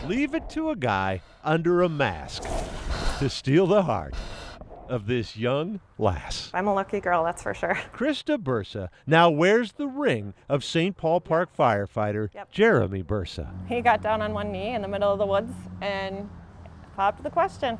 Leave it to a guy under a mask to steal the heart of this young lass. I'm a lucky girl, that's for sure. Krista Bursa now wears the ring of St. Paul Park firefighter Jeremy Bursa. He got down on one knee in the middle of the woods and popped the question.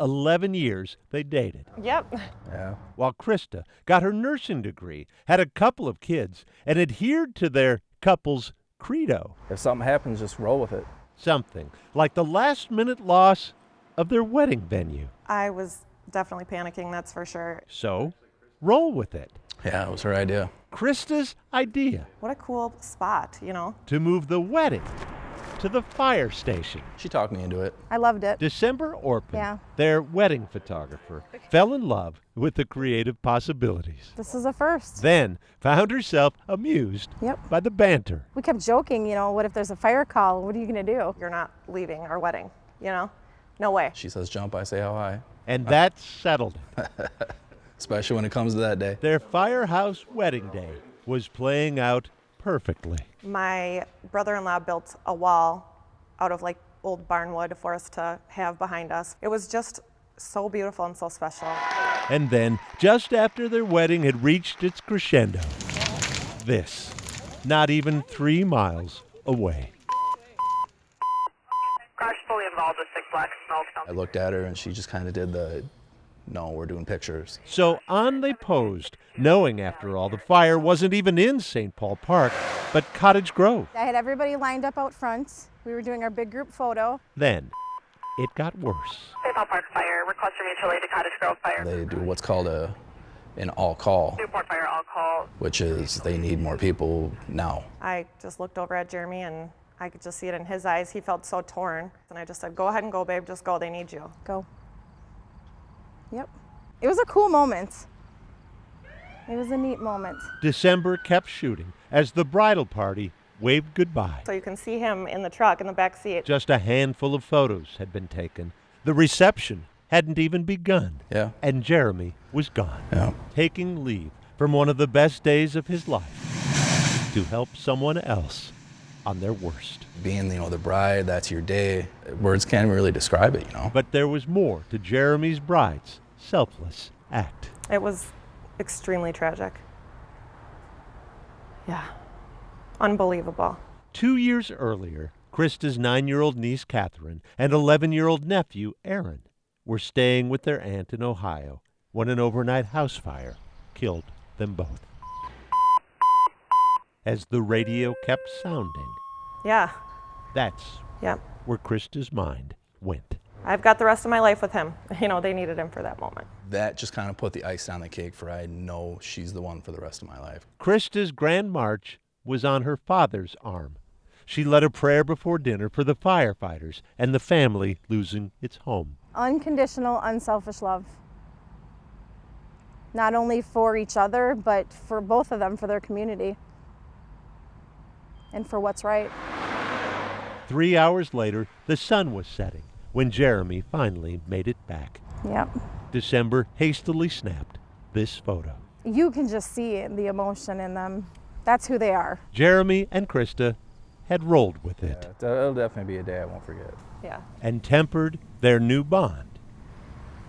11 years they dated. Yep. Yeah. While Krista got her nursing degree, had a couple of kids, and adhered to their couple's credo. If something happens, just roll with it. Something like the last-minute loss of their wedding venue. I was definitely panicking, that's for sure. So, roll with it. Yeah, it was her idea. Krista's idea What a cool spot, you know? to move the wedding to the fire station. She talked me into it. I loved it. December Orpin, Yeah. their wedding photographer, fell in love with the creative possibilities. This is a first. Then found herself amused Yep. by the banter. We kept joking, what if there's a fire call? What are you going to do? You're not leaving our wedding, you know? No way. She says jump, I say how high. And that settled it. Especially when it comes to that day. Their firehouse wedding day was playing out perfectly. My brother-in-law built a wall out of like old barnwood for us to have behind us. It was just so beautiful and so special. And then, just after their wedding had reached its crescendo, this, not even 3 miles away. Crash fully involved with thick black smoke. I looked at her and she just kind of did the, no, we're doing pictures. So on they posed, knowing after all the fire wasn't even in St. Paul Park, but Cottage Grove. I had everybody lined up out front. We were doing our big group photo. Then, it got worse. St. Paul Park fire. Request for mutual aid to Cottage Grove fire. They do what's called an all-call, Newport fire, all call. which is they need more people now. I just looked over at Jeremy and I could just see it in his eyes. He felt so torn. And I just said, go ahead and go, babe. Just go. They need you. Go. Yep. It was a cool moment. It was a neat moment. December kept shooting as the bridal party waved goodbye. So you can see him in the truck in the back seat. Just a handful of photos had been taken. The reception hadn't even begun. Yeah. And Jeremy was gone, Yeah. taking leave from one of the best days of his life to help someone else on their worst. Being, the bride, that's your day. Words can't really describe it, But there was more to Jeremy's bride's selfless act. It was extremely tragic. Yeah. Unbelievable. 2 years earlier, Krista's 9-year-old niece Catherine and 11-year-old nephew Aaron were staying with their aunt in Ohio when an overnight house fire killed them both. As the radio kept sounding, Yeah. that's Yeah. where Krista's mind went. I've got the rest of my life with him. They needed him for that moment. That just kind of put the ice on the cake for I know she's the one for the rest of my life. Krista's grand march was on her father's arm. She led a prayer before dinner for the firefighters and the family losing its home. Unconditional, unselfish love. Not only for each other, but for both of them, for their community. And for what's right. 3 hours later, the sun was setting when Jeremy finally made it back. Yep. December hastily snapped this photo. You can just see the emotion in them. That's who they are. Jeremy and Krista had rolled with it It'll definitely be a day I won't forget. Yeah. and tempered their new bond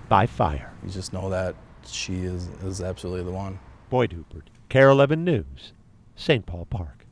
by fire. You just know that she is absolutely the one. Boyd Hubert, KARE 11 News, St. Paul Park.